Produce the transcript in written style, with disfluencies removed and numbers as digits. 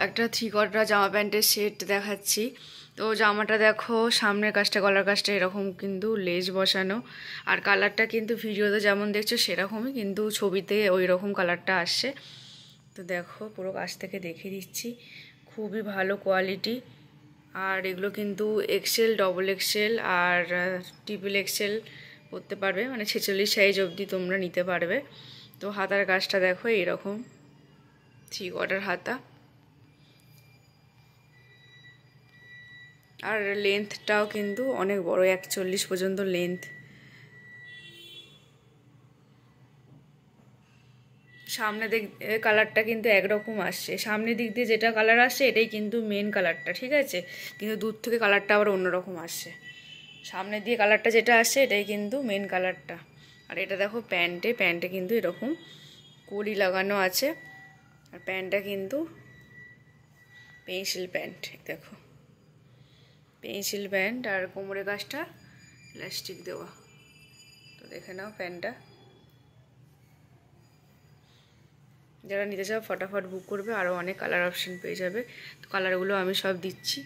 একটা three quarter জামা প্যান্টের সেট দেখাচ্ছি। তো জামাটা দেখো, সামনের কাজটা গলার কাজটা এরকম কিন্তু লেজ বসানো, আর কালারটা কিন্তু ভিডিওতে যেমন দেখছো সেরকমই, কিন্তু ছবিতে ওই রকম কালারটা আসছে। তো দেখো পুরো কাছ থেকে দেখিয়ে দিচ্ছি, খুবই ভালো কোয়ালিটি। আর এগুলো কিন্তু এক্সেল, ডবল এক্সেল আর ট্রিপল এক্সেল করতে পারবে, মানে 46 সাইজ অবধি তোমরা নিতে পারবে। তো হাতার কাজটা দেখো এইরকম, থ্রি কোয়ার্টার হাতা, আর লেন্থটাও কিন্তু অনেক বড়, 41 পর্যন্ত লেন্থ। সামনে দিক কালারটা কিন্তু একরকম আসছে, সামনের দিক দিয়ে যেটা কালার আসছে এটাই কিন্তু মেন কালারটা, ঠিক আছে, কিন্তু দূর থেকে কালারটা আবার অন্যরকম আসছে। সামনের দিয়ে কালারটা যেটা আসছে এটাই কিন্তু মেন কালারটা। আর এটা দেখো প্যান্টে কিন্তু এরকম কড়ি লাগানো আছে, আর প্যান্টটা কিন্তু পেন্সিল প্যান্ট, দেখো পেন্সিল প্যান্ট, আর কোমরের কাজটা ইলাস্টিক দেওয়া। তো দেখে নাও প্যান্টটা, যারা নিতে চাও ফটাফট বুক করবে, আরও অনেক কালার অপশান পেয়ে যাবে। তো কালারগুলো আমি সব দিচ্ছি।